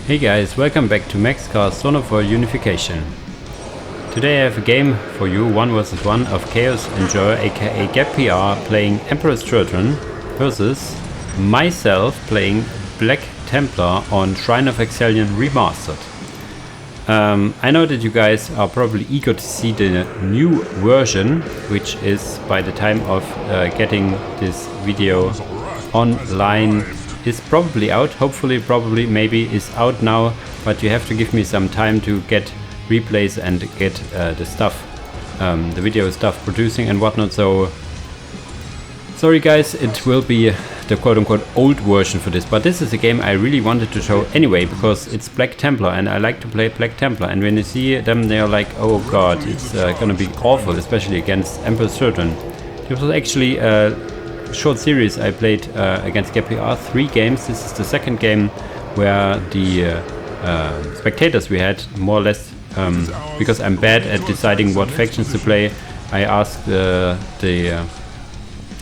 Hey guys, welcome back to Maxcast Son for Unification. Today I have a game for you, 1 vs 1 of Chaos Enjoyer aka GapPR playing Emperor's Children versus myself playing Black Templar on Shrine of Excellion Remastered. I know that you guys are probably eager to see the new version, which is by the time of getting this video online is probably out, hopefully, probably, maybe is out now, but you have to give me some time to get replays and get the stuff, the video stuff producing and whatnot, so sorry guys, it will be the quote-unquote old version for this, but this is a game I really wanted to show anyway, because it's Black Templar and I like to play Black Templar, and when you see them they are like, oh god, it's gonna be awful, especially against Emperor's Children. This was actually short series I played against GapPR, 3 games. This is the second game where the spectators we had more or less, because I'm bad at deciding what factions to play, I asked the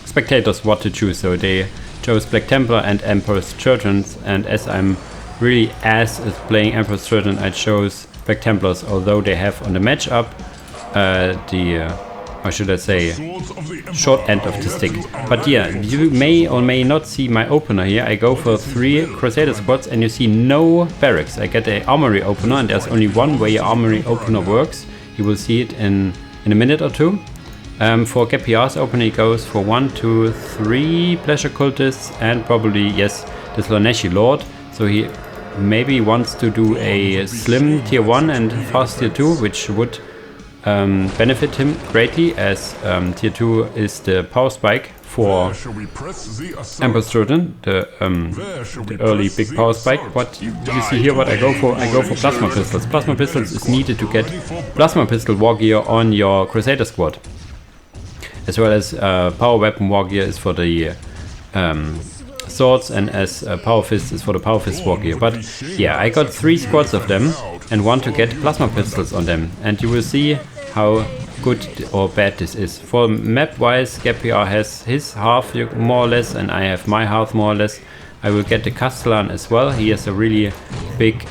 spectators what to choose, so they chose Black Templar and Emperor's Children, and as I'm really ass at playing Emperor's Children, I chose Black Templars, although they have on the matchup how should I say, short end of the stick. But yeah, you may or may not see my opener here. I go for 3 Crusader squads and you see no barracks. I get an armory opener, and there's only one way armory opener works. You will see it in a minute or two. For GapPR's opener he goes for 1, 2, 3 pleasure cultists and probably, yes, the Slaneshi Lord. So he maybe wants to do a slim tier 1 and fast tier 2, which would benefit him greatly, as tier 2 is the power spike for Emperor's Children, the early big power spike. What you see here, what I go for plasma pistols. Plasma pistols is needed to get plasma pistol war gear on your Crusader squad, as well as power weapon war gear is for the swords, and as power fist is for the power fist war gear. But yeah, I got 3 squads of them and want to get plasma pistols on them, and you will see how good or bad this is. For map wise, GapPR has his half more or less and I have my half more or less. I will get the Castellan as well. He has a really big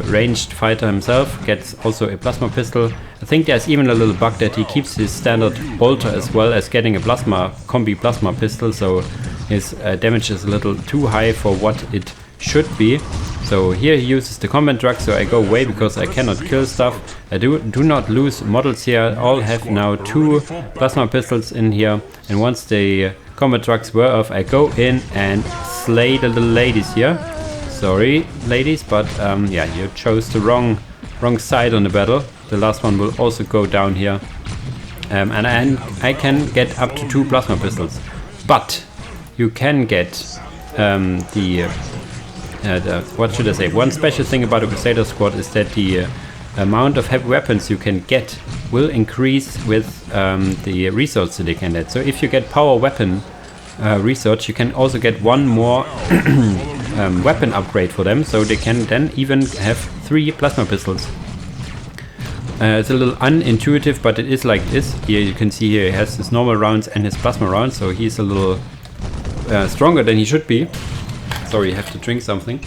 ranged fighter himself, gets also a plasma pistol. I think there's even a little bug that he keeps his standard bolter as well as getting a combi plasma pistol, so his damage is a little too high for what it should be. So here he uses the combat drug, so I go away because I cannot kill stuff. I do not lose models here. All have now 2 plasma pistols in here, and once the combat drugs were off, I go in and slay the little ladies here. Sorry ladies, but yeah, you chose the wrong side on the battle. The last one will also go down here, and I can get up to 2 plasma pistols, but you can get what should I say? One special thing about a Crusader squad is that the amount of heavy weapons you can get will increase with the resources they can get. So if you get power weapon research, you can also get 1 more weapon upgrade for them, so they can then even have 3 plasma pistols. It's a little unintuitive, but it is like this. Here you can see here he has his normal rounds and his plasma rounds, so he's a little stronger than he should be. Sorry, I have to drink something.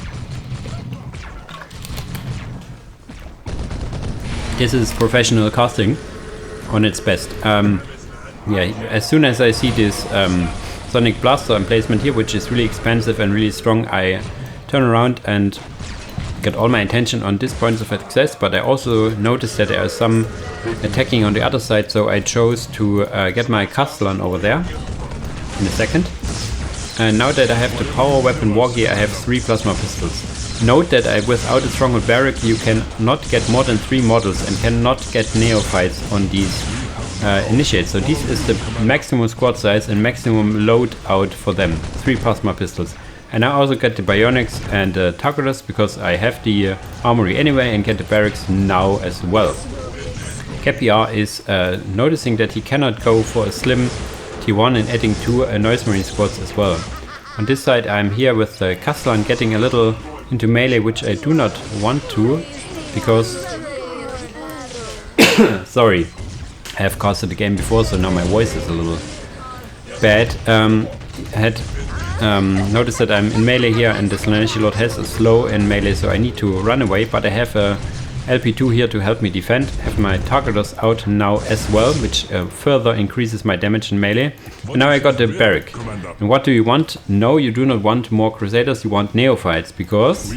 This is professional casting on its best. Yeah, as soon as I see this Sonic Blaster emplacement here, which is really expensive and really strong, I turn around and get all my attention on this points of access, but I also noticed that there are some attacking on the other side, so I chose to get my Castellan over there in a second. And now that I have the power weapon war gear, I have 3 plasma pistols. Note that without a stronghold barrack you cannot get more than 3 models and cannot get neophytes on these initiates. So this is the maximum squad size and maximum load out for them, 3 plasma pistols. And I also get the bionics and the targeters because I have the armory anyway, and get the barracks now as well. GapPR is noticing that he cannot go for a slim T1 and adding 2 Noise Marine squads as well. On this side I'm here with the Castellan getting a little into melee, which I do not want to, because sorry, I have casted the game before, so now my voice is a little bad. had noticed that I'm in melee here, and the Slaaneshi Lord has a slow in melee, so I need to run away, but I have a LP2 here to help me defend. Have my targeters out now as well, which further increases my damage in melee. And now I got the barrack. And what do you want? No, you do not want more Crusaders, you want Neophytes, because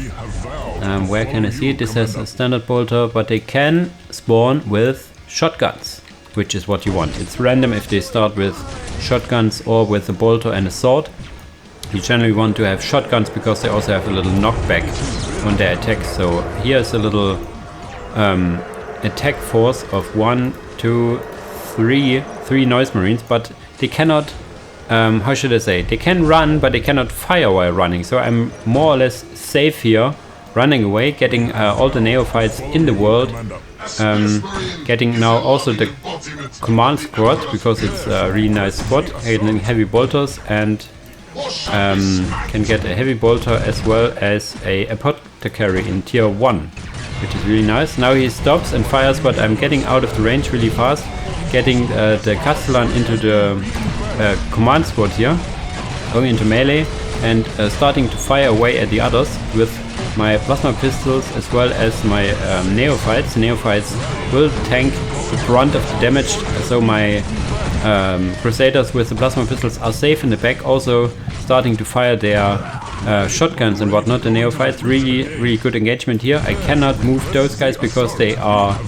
where can I see it? This has a standard bolter, but they can spawn with shotguns, which is what you want. It's random if they start with shotguns or with a bolter and a sword. You generally want to have shotguns because they also have a little knockback on their attacks. So here's a little attack force of 1, 2, 3 Noise Marines, but they cannot, how should I say, they can run, but they cannot fire while running. So I'm more or less safe here, running away, getting all the Neophytes in the world, getting now also the command squad, because it's a really nice squad, getting heavy bolters, and can get a heavy bolter as well as a apothecary in tier 1, which is really nice. Now he stops and fires, but I'm getting out of the range really fast, getting the Castellan into the command squad here, going into melee, and starting to fire away at the others with my plasma pistols as well as my Neophytes. The Neophytes will tank the brunt of the damage, so my Crusaders with the plasma pistols are safe in the back, also starting to fire their shotguns and whatnot. The Neophytes, really good engagement here. I cannot move those guys because they are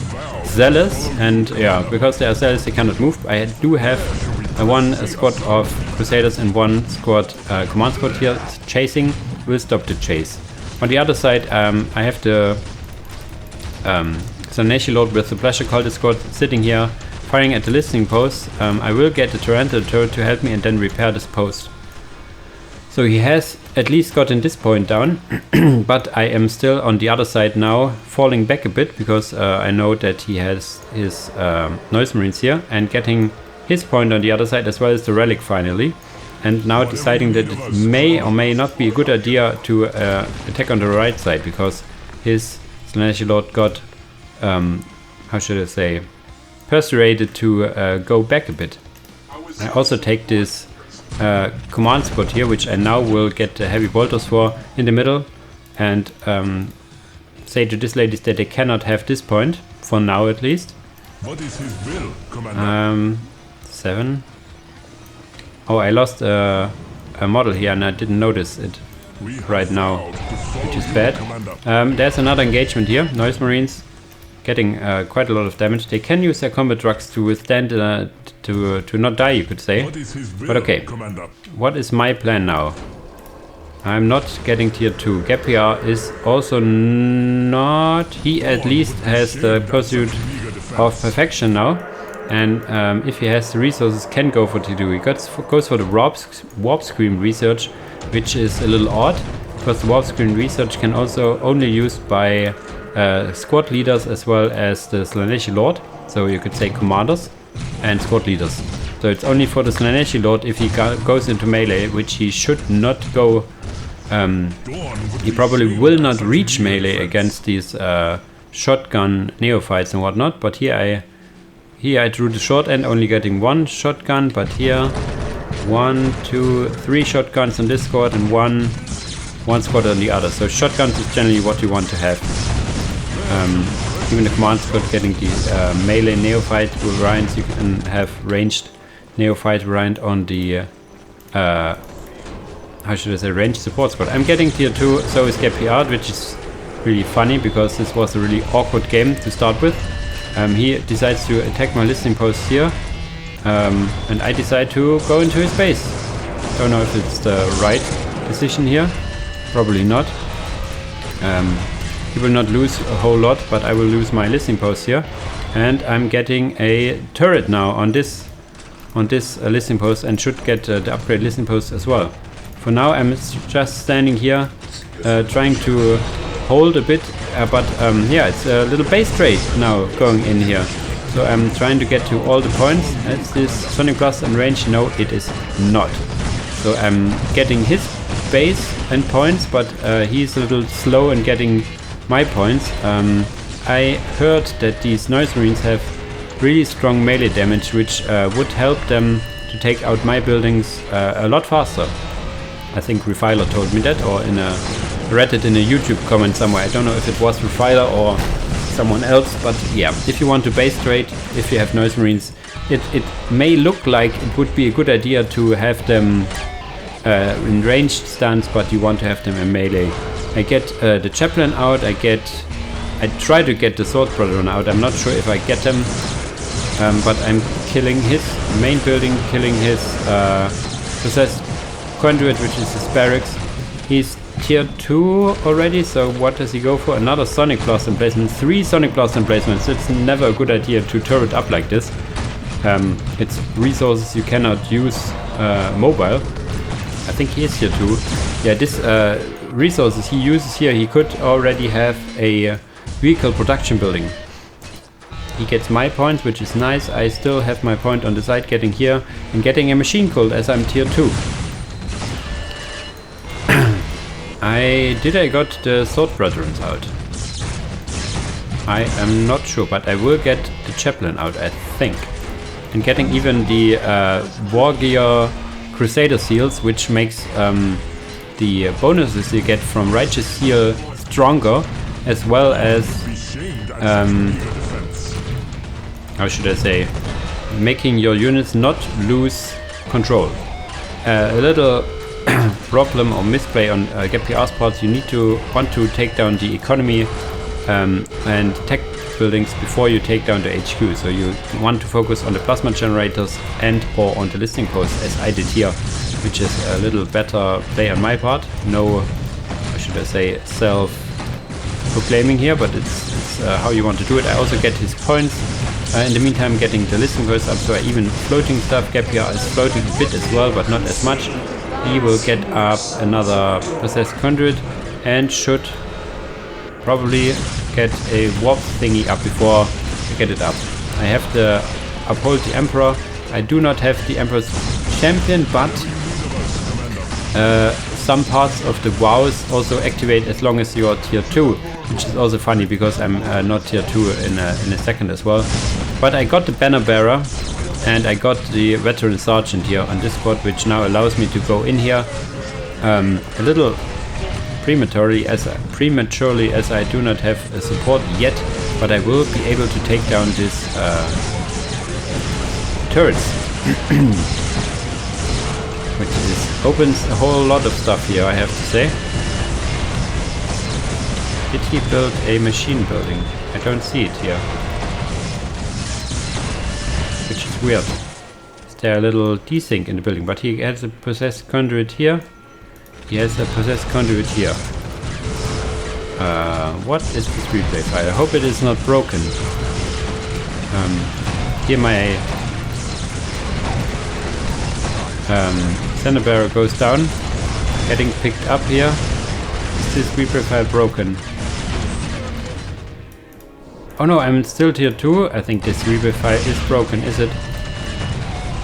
zealous, and yeah, because they are zealous they cannot move. I do have one squad of Crusaders and one squad command squad here chasing. Will stop the chase. On the other side, I have the Slaaneshi Lord with the Pleasure Cultist squad sitting here, firing at the listening post. I will get the Torrential turret to help me and then repair this post. So he has at least gotten this point down, but I am still on the other side now, falling back a bit, because I know that he has his Noise Marines here, and getting his point on the other side as well as the relic finally. And now deciding that it may or may not be a good idea to attack on the right side, because his Slaaneshi Lord got, how should I say, persuaded to go back a bit. I also take this command spot here, which I now will get heavy bolters for in the middle, and say to these ladies that they cannot have this point, for now at least. What is his will, Commander? 7. Oh, I lost a model here and I didn't notice it right now, which is bad. There's another engagement here. Noise Marines getting quite a lot of damage. They can use their combat drugs to withstand, to not die, you could say. But okay, what is my plan now? I'm not getting tier 2. Gapiar is also not... He at least has the pursuit of perfection now. And if he has the resources, can go for tier 2. He goes for the warp screen research, which is a little odd, because the warp screen research can also only used by squad leaders as well as the Slaaneshi Lord. So you could say commanders and squad leaders. So it's only for the Slaaneshi Lord if he goes into melee, which he should not go. He probably will not reach melee against these shotgun Neophytes and whatnot. But here I drew the short end, only getting one shotgun. But here 1, 2, 3 shotguns on this squad and one squad on the other. So shotguns is generally what you want to have. Even the command squad getting the melee Neophyte variants, you can have ranged Neophyte variant on the how should I say, ranged support squad. I'm getting tier 2, so is Gapiard, which is really funny because this was a really awkward game to start with. He decides to attack my listening post here, and I decide to go into his base. Don't know if it's the right decision here, probably not. He will not lose a whole lot, but I will lose my listening post here. And I'm getting a turret now on this listening post, and should get the upgrade listening post as well. For now I'm just standing here trying to hold a bit, but yeah, it's a little base trade now going in here. So I'm trying to get to all the points. Is this Sonic Plus and range? No, it is not. So I'm getting his base and points, but he's a little slow in getting my points. I heard that these Noise Marines have really strong melee damage, which would help them to to take out my buildings a lot faster. I think Refiler told me that, or read it in a YouTube comment somewhere. I don't know if it was Refiler or someone else, but yeah, if you want to base trade, if you have Noise Marines, it may look like it would be a good idea to have them in ranged stance, but you want to have them in melee. I get the Chaplain out, I try to get the Sword Brethren out. I'm not sure if I get them, but I'm killing his main building, killing his possessed conduit, which is his barracks. He's tier 2 already, so what does he go for? Another Sonic Blast emplacement. 3 Sonic Blast emplacements. It's never a good idea to turret up like this. It's resources you cannot use mobile. I think he is tier 2. Yeah, this resources he uses here, he could already have a vehicle production building. He gets my points, which is nice. I still have my point on the side getting here and getting a machine cult as I'm tier 2. I got the Sword Brethren out. I am not sure, but I will get the Chaplain out, I think. And getting even the War Gear Crusader Seals, which makes the bonuses you get from Righteous Seal stronger, as well as how should I say, making your units not lose control. A little problem or misplay on Get PR spots, you want to take down the economy and tech buildings before you take down the HQ. So you want to focus on the plasma generators and or on the listing posts, as I did here, which is a little better play on my part. No, how should I say, self-proclaiming here, but it's how you want to do it. I also get his points. In the meantime, getting the listing posts up, so even floating stuff. Gap here is floating a bit as well, but not as much. He will get up another possessed conduit and should probably get a warp thingy up before I get it up. I have to uphold the Emperor. I do not have the Emperor's champion, but some parts of the wows also activate as long as you are tier 2, which is also funny because I'm not tier 2 in a second as well. But I got the Banner Bearer and I got the Veteran Sergeant here on this squad, which now allows me to go in here a little prematurely as I do not have a support yet, but I will be able to take down these turrets. Which opens a whole lot of stuff here, I have to say. Did he build a machine building? I don't see it here. Which is weird. Is there a little desync in the building? But he has a possessed conduit here. He has a possessed conduit here. What is this replay file? I hope it is not broken. Here my Center Barrel goes down, getting picked up here. Is this replay file broken? Oh no, I'm still tier 2. I think this replay file is broken, is it?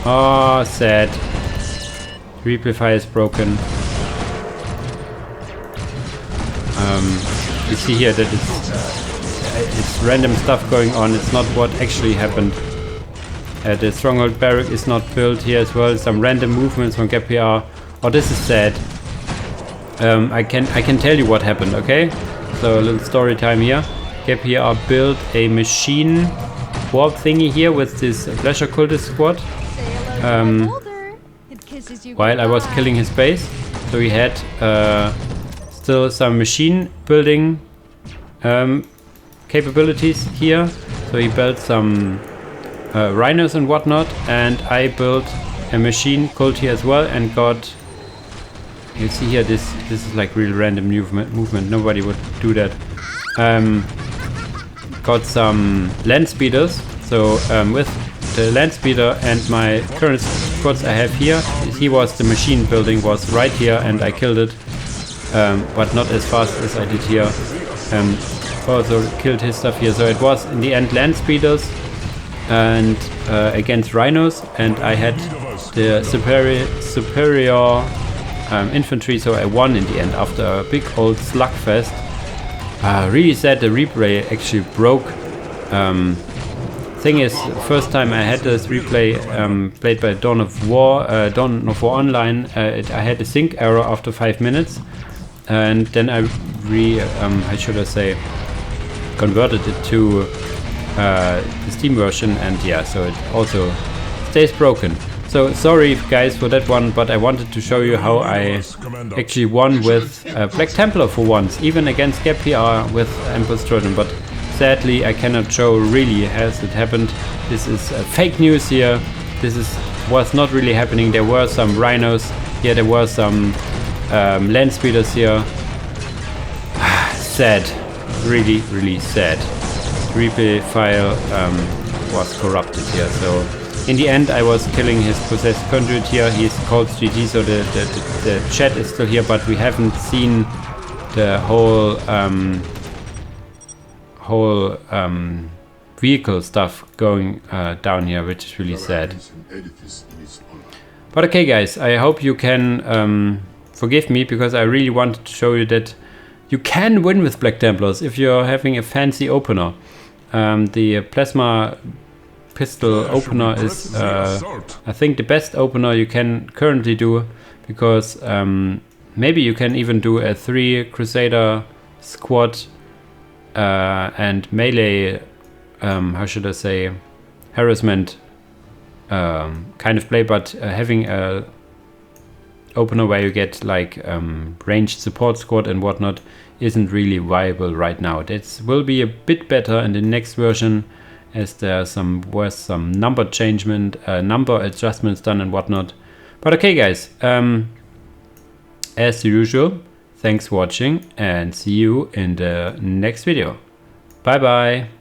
Oh, sad. Replay file is broken. You see here that it's random stuff going on. It's not what actually happened. The Stronghold Barrack is not built here as well. Some random movements from Gap PR. Oh, this is sad. I can tell you what happened, okay? So a little story time here. Gap PR built a machine warp thingy here with this Pleasure Cultist squad. While I was killing his base. So he had still some machine building capabilities here. So he built some rhinos and whatnot, and I built a machine cult here as well and got, you see here, this is like real random movement. Nobody would do that. Got some land speeders. So with the land speeder and my current squads I have here, he was the machine building was right here and I killed it, but not as fast as I did here. Also killed his stuff here. So it was in the end land speeders and against rhinos, and I had the superior infantry, so I won in the end after a big old slugfest. Really sad the replay actually broke thing is, first time I had this replay played by Dawn of War Online, I had a sync error after 5 minutes, and then I how should I say, converted it to the Steam version, and yeah, so it also stays broken. So sorry guys for that one, but I wanted to show you how I actually won with Black Templar for once, even against Gap PR with Emperor's Trojan, but sadly I cannot show really has it happened. This is fake news here. This was not really happening. There were some rhinos here, there were some land speeders here. Sad, really sad. Replay file was corrupted here, so in the end I was killing his possessed conduit here. He's called GG, so the chat is still here, but we haven't seen the whole vehicle stuff going down here, which is really sad. But okay guys, I hope you can forgive me, because I really wanted to show you that you can win with Black Templars if you're having a fancy opener. The plasma pistol opener is I think the best opener you can currently do, because maybe you can even do a 3 Crusader squad and melee, how should I say, harassment kind of play, but having a opener where you get like ranged support squad and whatnot isn't really viable right now. That will be a bit better in the next version, as there was some number adjustments done and whatnot. But okay guys, as usual, thanks for watching and see you in the next video. Bye bye.